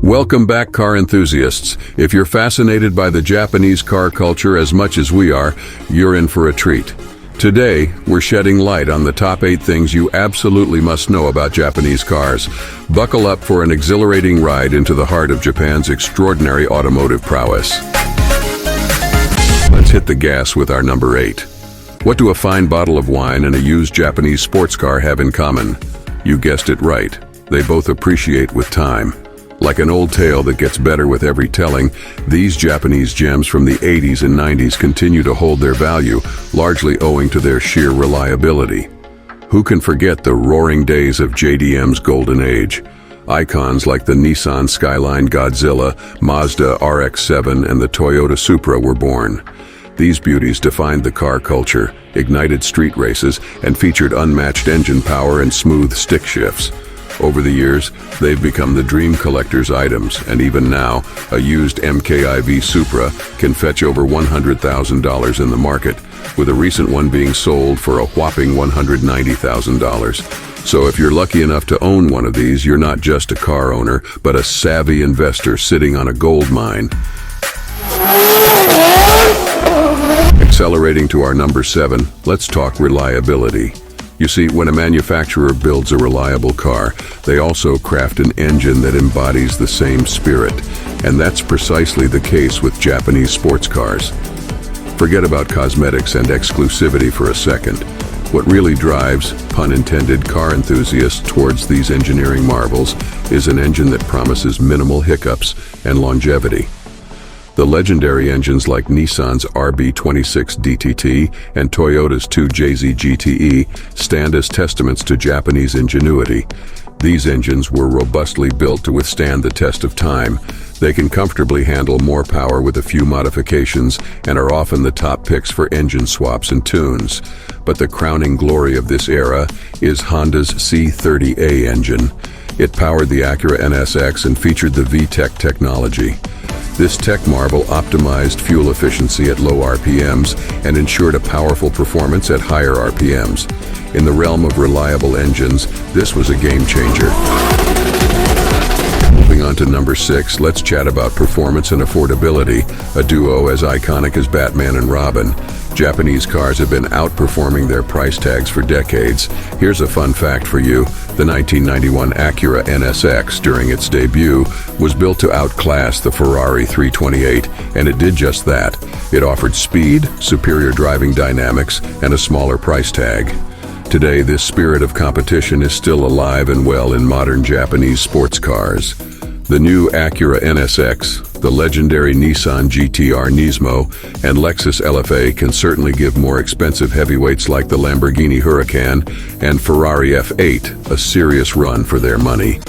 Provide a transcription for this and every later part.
Welcome back, car enthusiasts. If you're fascinated by the Japanese car culture as much as we are, you're in for a treat. Today, we're shedding light on the top 8 things you absolutely must know about Japanese cars. Buckle up for an exhilarating ride into the heart of Japan's extraordinary automotive prowess. Let's hit the gas with our number 8. What do a fine bottle of wine and a used Japanese sports car have in common? You guessed it right. They both appreciate with time. Like an old tale that gets better with every telling, these Japanese gems from the 80s and 90s continue to hold their value, largely owing to their sheer reliability. Who can forget the roaring days of JDM's golden age? Icons like the Nissan Skyline Godzilla, Mazda RX-7, and the Toyota Supra were born. These beauties defined the car culture, ignited street races, and featured unmatched engine power and smooth stick shifts. Over the years, they've become the dream collector's items, and even now, a used MKIV Supra can fetch over $100,000 in the market, with a recent one being sold for a whopping $190,000. So if you're lucky enough to own one of these, you're not just a car owner, but a savvy investor sitting on a gold mine. Accelerating to our number 7, let's talk reliability. You see, when a manufacturer builds a reliable car, they also craft an engine that embodies the same spirit. And that's precisely the case with Japanese sports cars. Forget about cosmetics and exclusivity for a second. What really drives, pun intended, car enthusiasts towards these engineering marvels is an engine that promises minimal hiccups and longevity. The legendary engines like Nissan's RB26 DTT and Toyota's 2JZ GTE stand as testaments to Japanese ingenuity. These engines were robustly built to withstand the test of time. They can comfortably handle more power with a few modifications and are often the top picks for engine swaps and tunes. But the crowning glory of this era is Honda's C30A engine. It powered the Acura NSX and featured the VTEC technology. This tech marvel optimized fuel efficiency at low RPMs and ensured a powerful performance at higher RPMs. In the realm of reliable engines, this was a game changer. Moving on to number 6, let's chat about performance and affordability, a duo as iconic as Batman and Robin. Japanese cars have been outperforming their price tags for decades. Here's a fun fact for you. The 1991 Acura NSX, during its debut, was built to outclass the Ferrari 328, and it did just that. It offered speed, superior driving dynamics, and a smaller price tag. Today, this spirit of competition is still alive and well in modern Japanese sports cars. The new Acura NSX, the legendary Nissan GT-R Nismo, and Lexus LFA can certainly give more expensive heavyweights like the Lamborghini Huracan and Ferrari F8 a serious run for their money.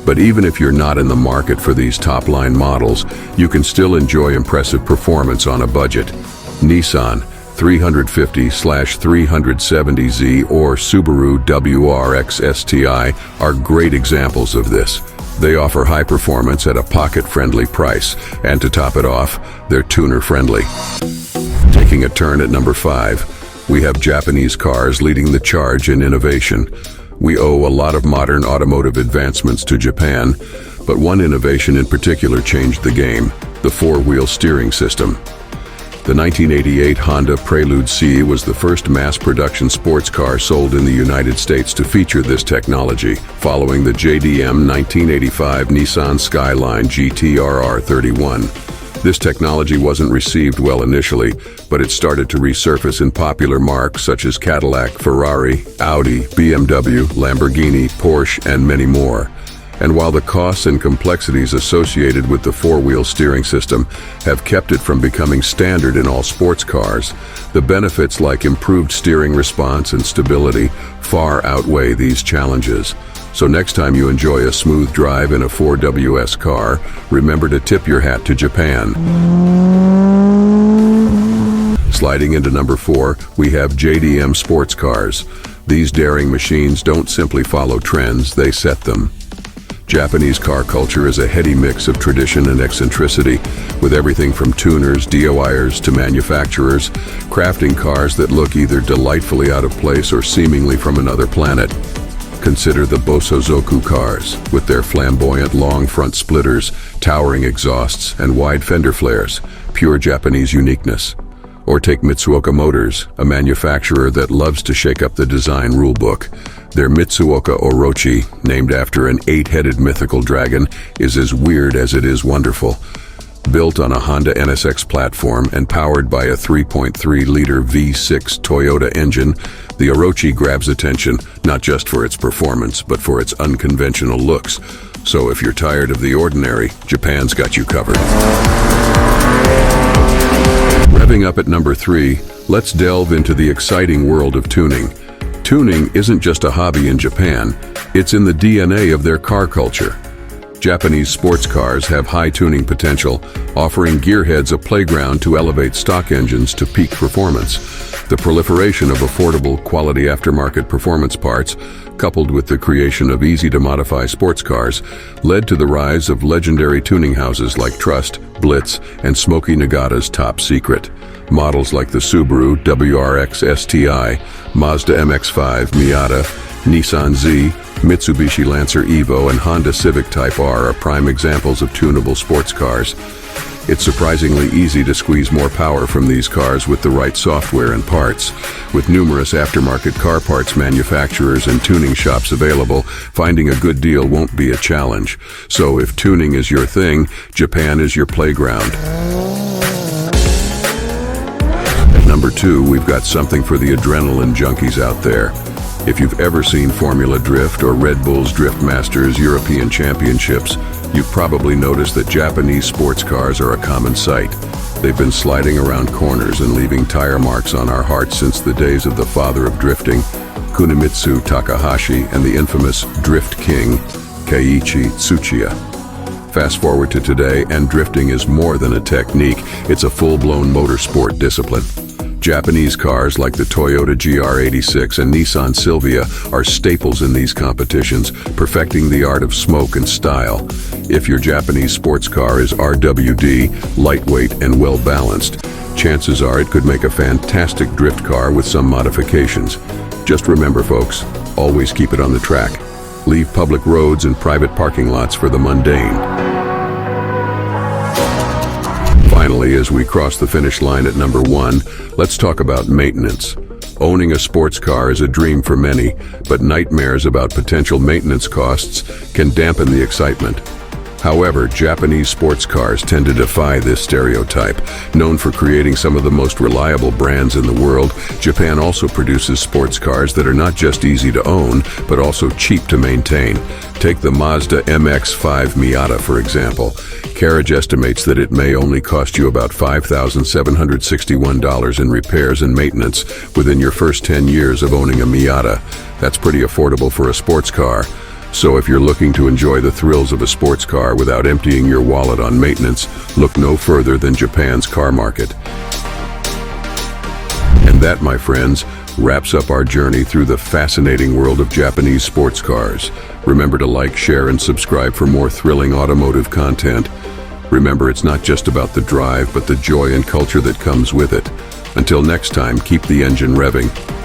But even if you're not in the market for these top-line models, you can still enjoy impressive performance on a budget. Nissan 350/370Z or Subaru WRX STI are great examples of this. They offer high performance at a pocket-friendly price, and to top it off, they're tuner-friendly. Taking a turn at number 5, we have Japanese cars leading the charge in innovation. We owe a lot of modern automotive advancements to Japan, but one innovation in particular changed the game: the 4-wheel steering system. The 1988 Honda Prelude C was the first mass-production sports car sold in the United States to feature this technology, following the JDM 1985 Nissan Skyline GT-RR31. This technology wasn't received well initially, but it started to resurface in popular marques such as Cadillac, Ferrari, Audi, BMW, Lamborghini, Porsche, and many more. And while the costs and complexities associated with the 4-wheel steering system have kept it from becoming standard in all sports cars, the benefits like improved steering response and stability far outweigh these challenges. So next time you enjoy a smooth drive in a 4WS car, remember to tip your hat to Japan. Sliding into number 4, we have JDM sports cars. These daring machines don't simply follow trends, they set them. Japanese car culture is a heady mix of tradition and eccentricity, with everything from tuners, DIYers, to manufacturers, crafting cars that look either delightfully out of place or seemingly from another planet. consider the Bosozoku cars, with their flamboyant long front splitters, towering exhausts, and wide fender flares, pure Japanese uniqueness. Or take Mitsuoka Motors, a manufacturer that loves to shake up the design rulebook. Their Mitsuoka Orochi, named after an 8-headed mythical dragon, is as weird as it is wonderful. Built on a Honda NSX platform and powered by a 3.3-liter V6 Toyota engine, the Orochi grabs attention not just for its performance, but for its unconventional looks. So if you're tired of the ordinary, Japan's got you covered. Revving up at number 3, let's delve into the exciting world of tuning. Tuning isn't just a hobby in Japan, it's in the DNA of their car culture. Japanese sports cars have high tuning potential, offering gearheads a playground to elevate stock engines to peak performance. The proliferation of affordable, quality aftermarket performance parts, coupled with the creation of easy-to-modify sports cars, led to the rise of legendary tuning houses like Trust, Blitz, and Smokey Nagata's Top Secret. Models like the Subaru WRX STI, Mazda MX-5 Miata, Nissan Z, Mitsubishi Lancer Evo, and Honda Civic Type R are prime examples of tunable sports cars. It's surprisingly easy to squeeze more power from these cars with the right software and parts. With numerous aftermarket car parts manufacturers and tuning shops available, finding a good deal won't be a challenge. So if tuning is your thing, Japan is your playground. At number 2, we've got something for the adrenaline junkies out there. If you've ever seen Formula Drift or Red Bull's Drift Masters European Championships, you've probably noticed that Japanese sports cars are a common sight. They've been sliding around corners and leaving tire marks on our hearts since the days of the father of drifting, Kunimitsu Takahashi, and the infamous Drift King, Keiichi Tsuchiya. Fast forward to today, and drifting is more than a technique, it's a full-blown motorsport discipline. Japanese cars like the Toyota GR86 and Nissan Silvia are staples in these competitions, perfecting the art of smoke and style. If your Japanese sports car is RWD, lightweight, and well-balanced, chances are it could make a fantastic drift car with some modifications. Just remember, folks, always keep it on the track. Leave public roads and private parking lots for the mundane. Finally, as we cross the finish line at number 1, let's talk about maintenance. Owning a sports car is a dream for many, but nightmares about potential maintenance costs can dampen the excitement. However, Japanese sports cars tend to defy this stereotype. Known for creating some of the most reliable brands in the world, Japan also produces sports cars that are not just easy to own, but also cheap to maintain. Take the Mazda MX-5 Miata, for example. Carriage estimates that it may only cost you about $5,761 in repairs and maintenance within your first 10 years of owning a Miata. That's pretty affordable for a sports car. So if you're looking to enjoy the thrills of a sports car without emptying your wallet on maintenance, look no further than Japan's car market. And that, my friends, wraps up our journey through the fascinating world of Japanese sports cars. Remember to like, share, and subscribe for more thrilling automotive content. Remember, it's not just about the drive, but the joy and culture that comes with it. Until next time, keep the engine revving.